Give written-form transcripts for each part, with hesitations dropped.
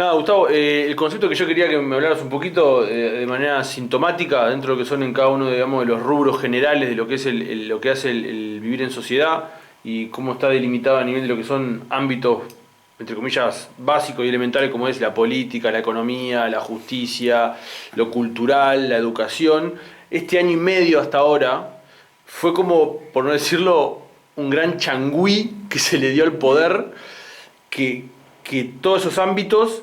Nada, Gustavo, el concepto que yo quería que me hablaras un poquito de manera sintomática dentro de lo que son en cada uno, digamos, de los rubros generales de lo que es lo que hace el vivir en sociedad y cómo está delimitado a nivel de lo que son ámbitos, entre comillas, básicos y elementales como es la política, la economía, la justicia, lo cultural, la educación. Este año y medio hasta ahora fue como, por no decirlo, un gran changüí que se le dio al poder que, que todos esos ámbitos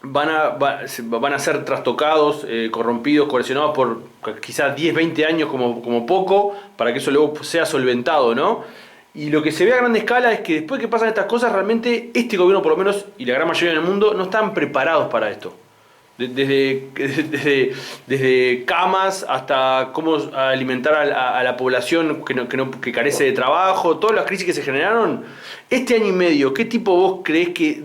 van a ser trastocados, corrompidos, coercionados por quizás 10 20 años como poco, para que eso luego sea solventado, ¿no? Y lo que se ve a gran escala es que después que pasan estas cosas, realmente este gobierno, por lo menos, y la gran mayoría del mundo, no están preparados para esto. Desde camas hasta cómo alimentar a la población que carece de trabajo, todas las crisis que se generaron. Este año y medio, ¿qué tipo vos creés que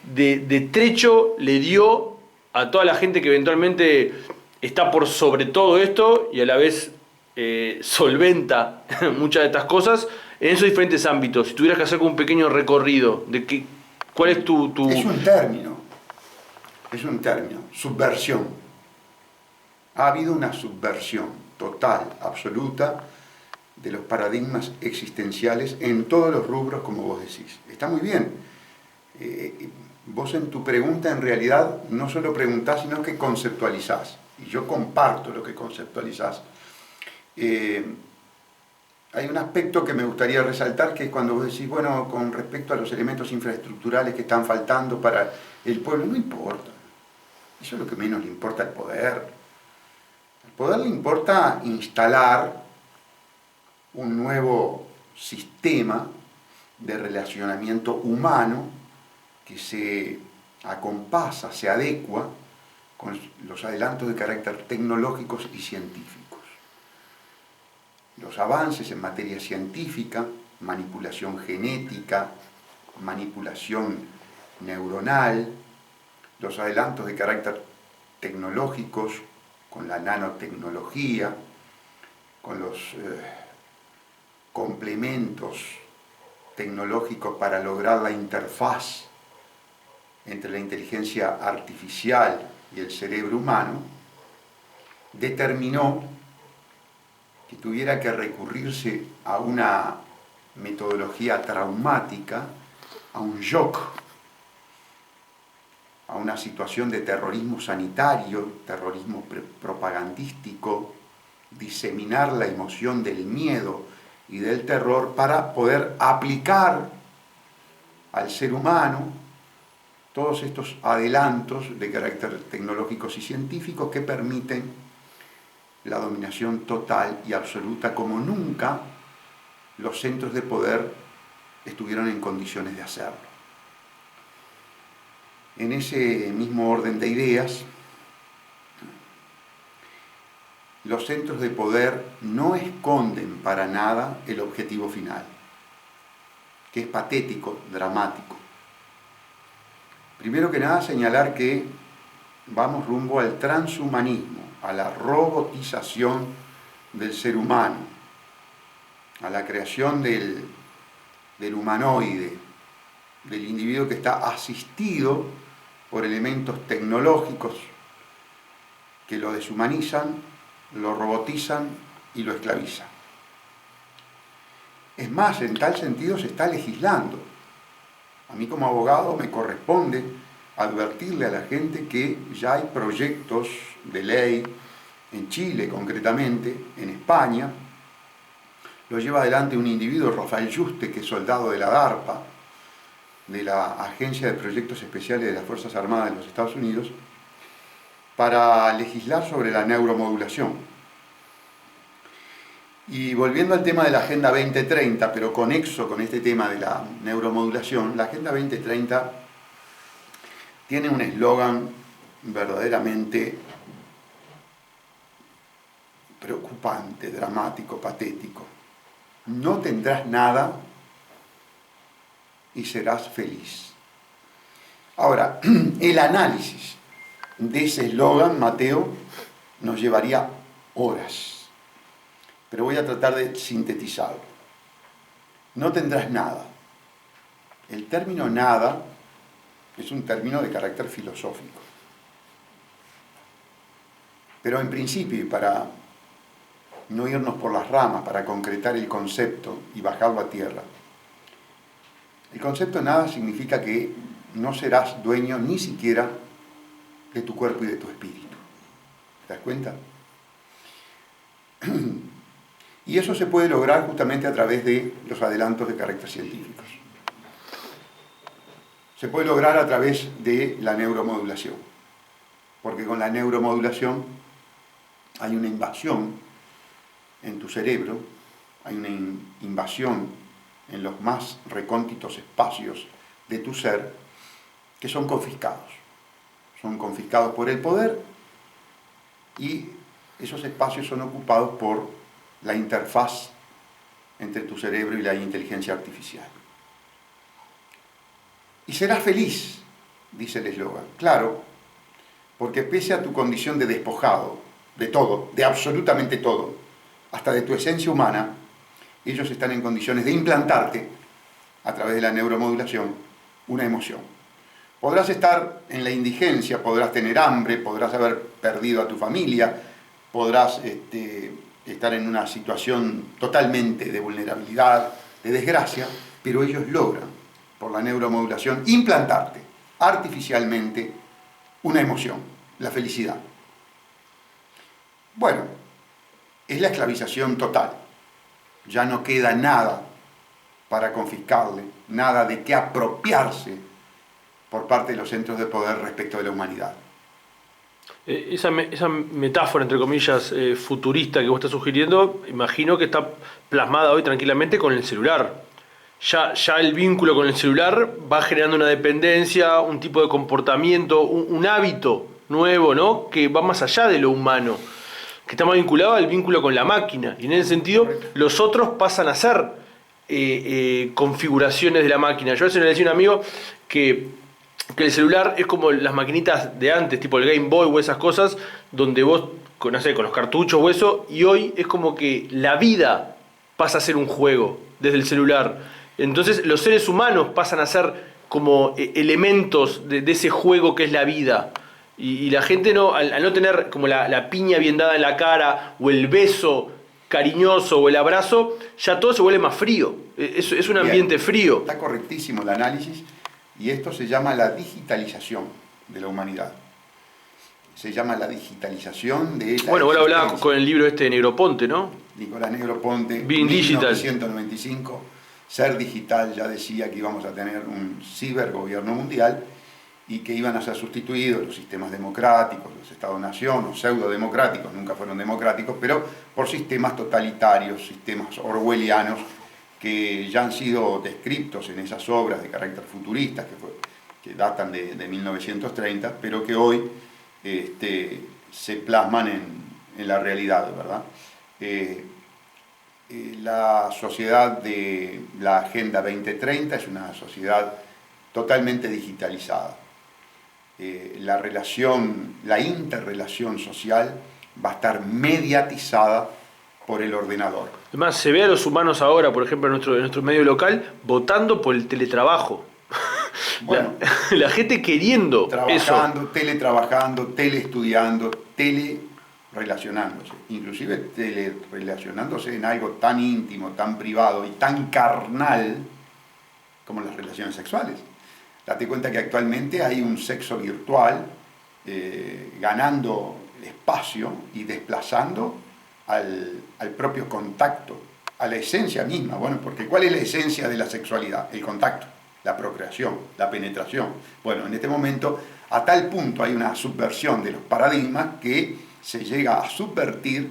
de trecho le dio a toda la gente que eventualmente está por sobre todo esto y a la vez solventa muchas de estas cosas en esos diferentes ámbitos? Si tuvieras que hacer como un pequeño recorrido de cuál es Es un término, subversión. Ha habido una subversión total, absoluta, de los paradigmas existenciales en todos los rubros, como vos decís. Está muy bien. Vos en tu pregunta en realidad no solo preguntás, sino que conceptualizás. Y yo comparto lo que conceptualizás. Hay un aspecto que me gustaría resaltar, que es cuando vos decís, bueno, con respecto a los elementos infraestructurales que están faltando para el pueblo, no importa. Eso es lo que menos le importa al poder. Al poder le importa instalar un nuevo sistema de relacionamiento humano que se acompasa, se adecua con los adelantos de carácter tecnológicos y científicos. Los avances en materia científica, manipulación genética, manipulación neuronal, los adelantos de carácter tecnológicos con la nanotecnología, con los complementos tecnológicos para lograr la interfaz entre la inteligencia artificial y el cerebro humano, determinó que tuviera que recurrirse a una metodología traumática, a un shock, a una situación de terrorismo sanitario, terrorismo propagandístico, diseminar la emoción del miedo y del terror para poder aplicar al ser humano todos estos adelantos de carácter tecnológicos y científicos que permiten la dominación total y absoluta como nunca los centros de poder estuvieron en condiciones de hacerlo. En ese mismo orden de ideas, los centros de poder no esconden para nada el objetivo final, que es patético, dramático. Primero que nada, señalar que vamos rumbo al transhumanismo, a la robotización del ser humano, a la creación del humanoide, del individuo que está asistido por elementos tecnológicos que lo deshumanizan, lo robotizan y lo esclavizan. Es más, en tal sentido se está legislando. A mí como abogado me corresponde advertirle a la gente que ya hay proyectos de ley en Chile concretamente, en España. Lo lleva adelante un individuo, Rafael Yuste, que es soldado de la DARPA, de la Agencia de Proyectos Especiales de las Fuerzas Armadas de los Estados Unidos, para legislar sobre la neuromodulación. Y volviendo al tema de la Agenda 2030, pero conexo con este tema de la neuromodulación, la Agenda 2030 tiene un eslogan verdaderamente preocupante, dramático, patético. No tendrás nada y serás feliz. Ahora, el análisis de ese eslogan, Mateo, nos llevaría horas, pero voy a tratar de sintetizarlo. No tendrás nada. El término nada es un término de carácter filosófico. Pero en principio, y para no irnos por las ramas, para concretar el concepto y bajarlo a tierra, el concepto nada significa que no serás dueño ni siquiera de tu cuerpo y de tu espíritu. ¿Te das cuenta? Y eso se puede lograr justamente a través de los adelantos de carácter científicos. Se puede lograr a través de la neuromodulación, porque con la neuromodulación hay una invasión en tu cerebro, hay una invasión en los más recónditos espacios de tu ser que son confiscados. Son confiscados por el poder y esos espacios son ocupados por la interfaz entre tu cerebro y la inteligencia artificial. Y serás feliz, dice el eslogan. Claro, porque pese a tu condición de despojado, de todo, de absolutamente todo, hasta de tu esencia humana, ellos están en condiciones de implantarte, a través de la neuromodulación, una emoción. Podrás estar en la indigencia, podrás tener hambre, podrás haber perdido a tu familia, podrás estar en una situación totalmente de vulnerabilidad, de desgracia, pero ellos logran, por la neuromodulación, implantarte artificialmente una emoción, la felicidad. Bueno, es la esclavización total. Ya no queda nada para confiscarle, nada de qué apropiarse por parte de los centros de poder respecto de la humanidad. Esa metáfora, entre comillas, futurista que vos estás sugiriendo, imagino que está plasmada hoy tranquilamente con el celular. Ya el vínculo con el celular va generando una dependencia, un tipo de comportamiento, un hábito nuevo, ¿no? Que va más allá de lo humano, que está más vinculado al vínculo con la máquina. Y en ese sentido, los otros pasan a ser configuraciones de la máquina. Yo a veces le decía a un amigo que el celular es como las maquinitas de antes, tipo el Game Boy o esas cosas, donde vos, no sé, con los cartuchos o eso, y hoy es como que la vida pasa a ser un juego desde el celular. Entonces los seres humanos pasan a ser como elementos de ese juego que es la vida. Y la gente no, al no tener como la piña bien dada en la cara, o el beso cariñoso, o el abrazo, ya todo se vuelve más frío. Es un ambiente frío. Está correctísimo el análisis, y esto se llama la digitalización de la humanidad. Se llama la digitalización de la Bueno, vos lo hablabas con el libro de Negroponte, ¿no? Nicolás Negroponte, Being Digital. 1995, Ser Digital, ya decía que íbamos a tener un cibergobierno mundial y que iban a ser sustituidos los sistemas democráticos, los estados-nación, o pseudo-democráticos, nunca fueron democráticos, pero por sistemas totalitarios, sistemas orwellianos, que ya han sido descritos en esas obras de carácter futurista, que datan de 1930, pero que hoy se plasman en la realidad, ¿verdad? La sociedad de la Agenda 2030 es una sociedad totalmente digitalizada. La interrelación social va a estar mediatizada por el ordenador. Además, se ve a los humanos ahora, por ejemplo, en nuestro medio local, votando por el teletrabajo. Bueno, la gente queriendo trabajando, eso. teletrabajando, teleestudiando, telerelacionándose. Inclusive telerelacionándose en algo tan íntimo, tan privado y tan carnal como las relaciones sexuales. Date cuenta que actualmente hay un sexo virtual ganando espacio y desplazando al propio contacto, a la esencia misma. Bueno, porque ¿cuál es la esencia de la sexualidad? El contacto, la procreación, la penetración. Bueno, en este momento, a tal punto hay una subversión de los paradigmas que se llega a subvertir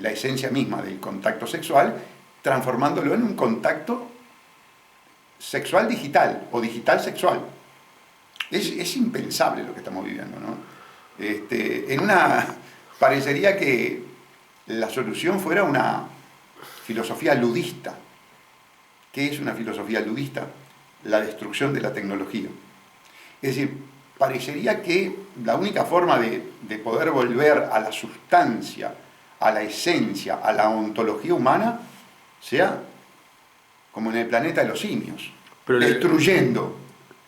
la esencia misma del contacto sexual, transformándolo en un contacto sexual digital o digital sexual. Es impensable lo que estamos viviendo, ¿no? Parecería que la solución fuera una filosofía ludista. ¿Qué es una filosofía ludista? La destrucción de la tecnología. Es decir, parecería que la única forma de poder volver a la sustancia, a la esencia, a la ontología humana, sea como en el planeta de los simios, destruyendo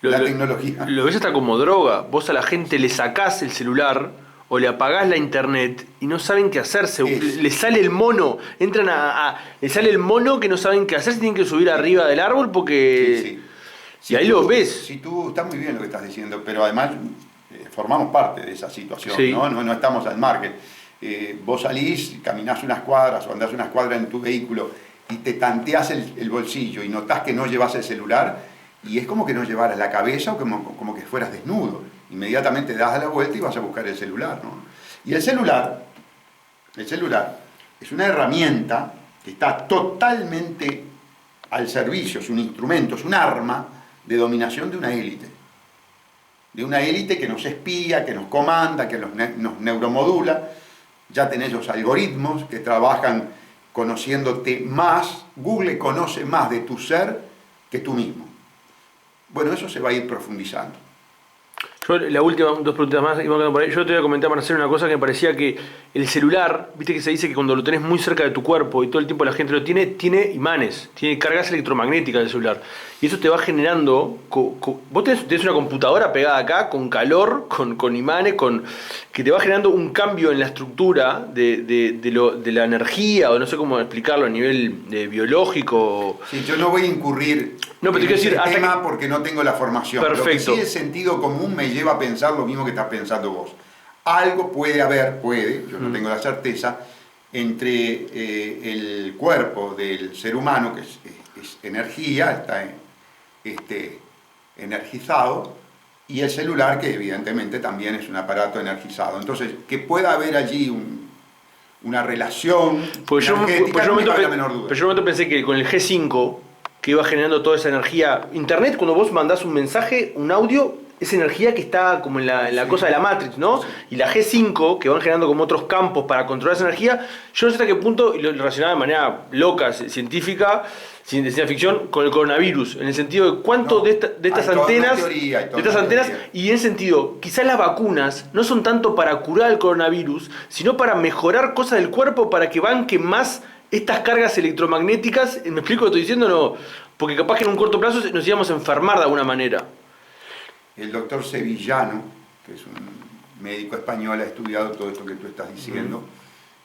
la tecnología. Lo ves hasta como droga. Vos a la gente le sacás el celular o le apagás la internet y no saben qué hacerse. Le sale el mono. Le sale el mono que no saben qué hacer. Se tienen que subir arriba del árbol porque... Sí, sí. Y ahí lo ves. Si tú, está muy bien lo que estás diciendo, pero además formamos parte de esa situación, Sí. No estamos al margen. Vos salís, caminás unas cuadras o andás unas cuadras en tu vehículo y te tanteás el bolsillo y notás que no llevas el celular y es como que no llevaras la cabeza o como que fueras desnudo. Inmediatamente das la vuelta y vas a buscar el celular, ¿no? Y el celular es una herramienta que está totalmente al servicio, es un instrumento, es un arma de dominación de una élite. De una élite que nos espía, que nos comanda, que nos neuromodula. Ya tenés los algoritmos que trabajan conociéndote más. Google conoce más de tu ser que tú mismo. Bueno, eso se va a ir profundizando. Yo, la última, dos preguntas más, por ahí. Yo te voy a comentar, Marcelo, una cosa que me parecía que el celular, viste que se dice que cuando lo tenés muy cerca de tu cuerpo y todo el tiempo la gente lo tiene imanes, tiene cargas electromagnéticas del celular. Y eso te va generando, vos tenés una computadora pegada acá, con calor, con imanes, que te va generando un cambio en la estructura de la energía, o no sé cómo explicarlo a nivel biológico. Sí, yo no voy a incurrir no, pero en ese decir, tema porque no tengo la formación. Perfecto. Lo que sí el sentido común me lleva a pensar lo mismo que estás pensando vos. Algo puede haber, yo no tengo la certeza, entre el cuerpo del ser humano, que es energía, está energizado, y el celular, que evidentemente también es un aparato energizado. Entonces, que pueda haber allí una relación energética, no me cabe la menor duda. Pero yo un momento pensé que con el G5, que iba generando toda esa energía, Internet, cuando vos mandás un mensaje, un audio, es energía que está como en la cosa de la Matrix, ¿no? Sí. Y la G5, que van generando como otros campos para controlar esa energía, yo no sé hasta qué punto, y lo relacionaba de manera loca, científica, sin ciencia ficción, con el coronavirus, en el sentido de cuánto de estas antenas, y en el sentido, quizás las vacunas no son tanto para curar el coronavirus, sino para mejorar cosas del cuerpo para que banquen más estas cargas electromagnéticas. ¿Me explico lo que estoy diciendo? No, porque capaz que en un corto plazo nos íbamos a enfermar de alguna manera. El doctor Sevillano, que es un médico español, ha estudiado todo esto que tú estás diciendo.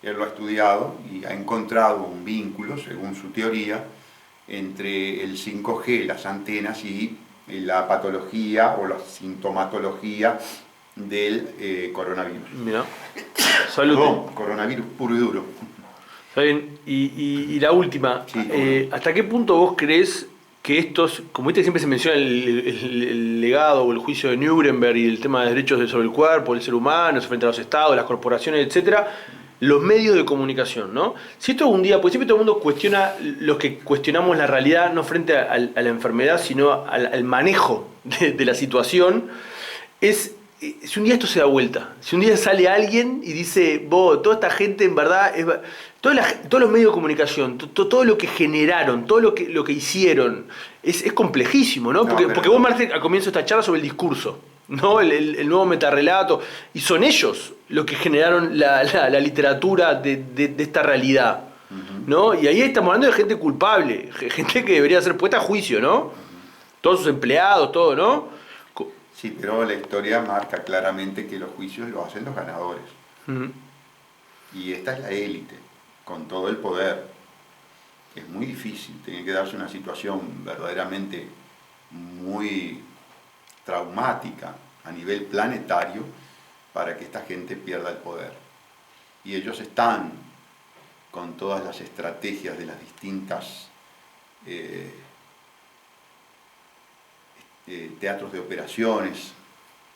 Él lo ha estudiado y ha encontrado un vínculo, según su teoría, entre el 5G, las antenas, y la patología o la sintomatología del coronavirus. Mira, salud. Perdón, coronavirus puro y duro. Está bien. Y la última, sí, ¿hasta qué punto vos crees que estos, como viste siempre se menciona el legado o el juicio de Nuremberg y el tema de derechos sobre el cuerpo, el ser humano, frente a los estados, las corporaciones, etcétera, los medios de comunicación, ¿no? Si esto un día, pues siempre todo el mundo cuestiona, los que cuestionamos la realidad, no frente a la enfermedad, sino al manejo de la situación, si un día esto se da vuelta, si un día sale alguien y dice, toda esta gente en verdad, todos los medios de comunicación, todo lo que generaron, todo lo que hicieron, es complejísimo, ¿no? Porque vos, Marce, al comienzo de esta charla sobre el discurso, ¿no? El nuevo metarrelato, y son ellos los que generaron la literatura de esta realidad, ¿no? Y ahí estamos hablando de gente culpable, gente que debería ser puesta a juicio, ¿no? Todos sus empleados, todo, ¿no? Sí, pero la historia marca claramente que los juicios los hacen los ganadores. Y esta es la élite, con todo el poder. Es muy difícil, tiene que darse una situación verdaderamente muy traumática a nivel planetario para que esta gente pierda el poder. Y ellos están con todas las estrategias de las distintas teatros de operaciones,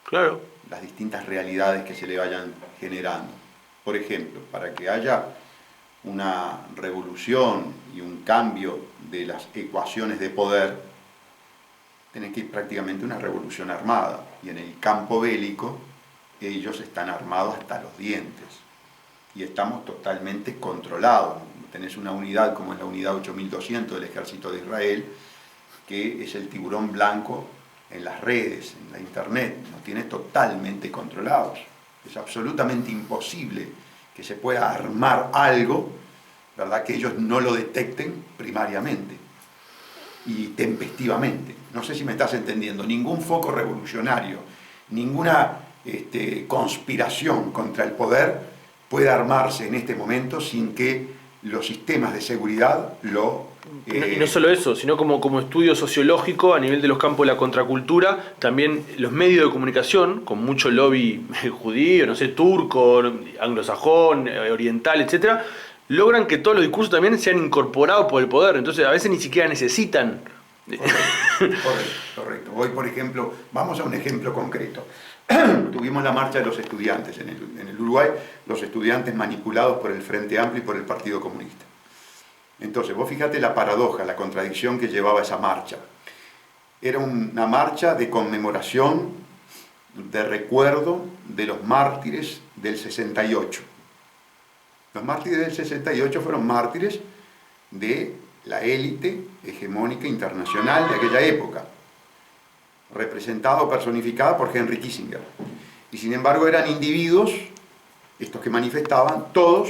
claro, las distintas realidades que se le vayan generando. Por ejemplo, para que haya una revolución y un cambio de las ecuaciones de poder, tenés que ir prácticamente una revolución armada. Y en el campo bélico, ellos están armados hasta los dientes. Y estamos totalmente controlados. Tenés una unidad como es la unidad 8200 del ejército de Israel, que es el tiburón blanco en las redes, en la internet, nos tiene totalmente controlados. Es absolutamente imposible que se pueda armar algo, ¿verdad?, que ellos no lo detecten primariamente. y tempestivamente. No sé si me estás entendiendo. Ningún foco revolucionario, ninguna conspiración contra el poder puede armarse en este momento sin que los sistemas de seguridad lo... Y no solo eso, sino como estudio sociológico a nivel de los campos de la contracultura, también los medios de comunicación, con mucho lobby judío, no sé, turco, anglosajón, oriental, etcétera, logran que todos los discursos también sean incorporados por el poder. Entonces a veces ni siquiera necesitan. Correcto. Hoy, por ejemplo, vamos a un ejemplo concreto. Tuvimos la marcha de los estudiantes en el Uruguay, los estudiantes manipulados por el Frente Amplio y por el Partido Comunista. Entonces, vos fíjate la paradoja, la contradicción que llevaba esa marcha. Era una marcha de conmemoración, de recuerdo de los mártires del 68. Los mártires del 68 fueron mártires de la élite hegemónica internacional de aquella época, representada o personificada por Henry Kissinger. Y sin embargo eran individuos, estos que manifestaban, todos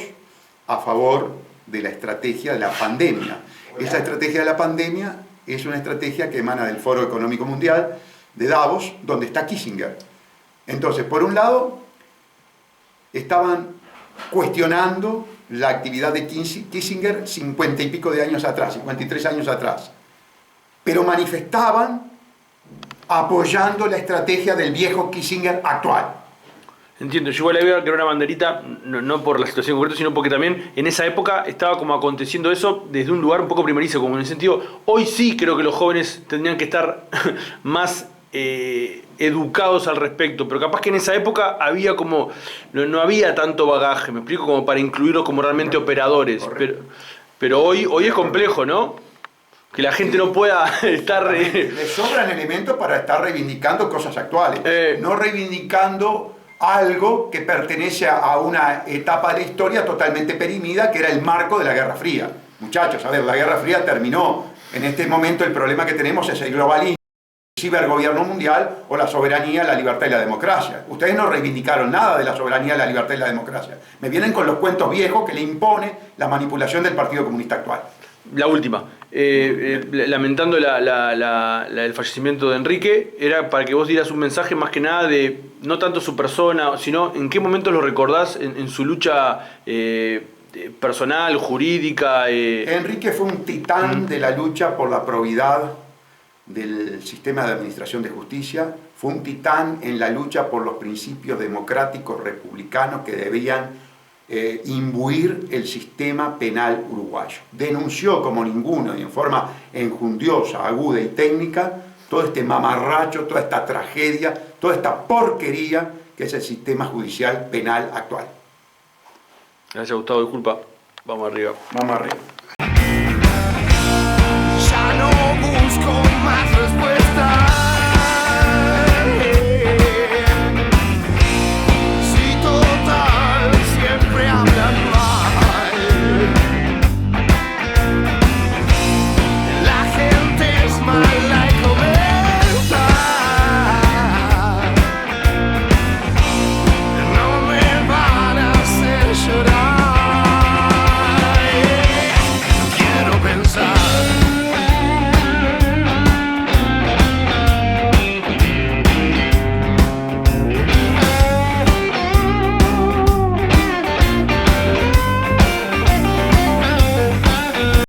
a favor de la estrategia de la pandemia. Esa estrategia de la pandemia es una estrategia que emana del Foro Económico Mundial de Davos, donde está Kissinger. Entonces, por un lado, estaban cuestionando la actividad de Kissinger 50 y pico de años atrás, 53 años atrás, pero manifestaban apoyando la estrategia del viejo Kissinger actual. Entiendo, yo igual le veo que era una banderita, no por la situación concreta, sino porque también en esa época estaba como aconteciendo eso desde un lugar un poco primerizo, como en el sentido, hoy sí creo que los jóvenes tendrían que estar más educados al respecto, pero capaz que en esa época había como, no había tanto bagaje, me explico, como para incluirlos como realmente operadores, pero hoy es complejo, ¿no? Que la gente no pueda estar... Le sobran elementos para estar reivindicando cosas actuales, no reivindicando algo que pertenece a una etapa de la historia totalmente perimida, que era el marco de la Guerra Fría. Muchachos, a ver, la Guerra Fría terminó. En este momento el problema que tenemos es el globalismo, el cibergobierno mundial o la soberanía, la libertad y la democracia. Ustedes no reivindicaron nada de la soberanía, la libertad y la democracia. Me vienen con los cuentos viejos que le impone la manipulación del Partido Comunista actual. La última, lamentando el fallecimiento de Enrique, era para que vos dieras un mensaje más que nada de, no tanto su persona, sino en qué momento lo recordás en su lucha personal, jurídica. Enrique fue un titán de la lucha por la probidad del sistema de administración de justicia, fue un titán en la lucha por los principios democráticos republicanos que debían imbuir el sistema penal uruguayo. Denunció como ninguno y en forma enjundiosa, aguda y técnica todo este mamarracho, toda esta tragedia, toda esta porquería que es el sistema judicial penal actual. Gracias, Gustavo, disculpa. Vamos arriba. Vamos arriba. Ya no busco más.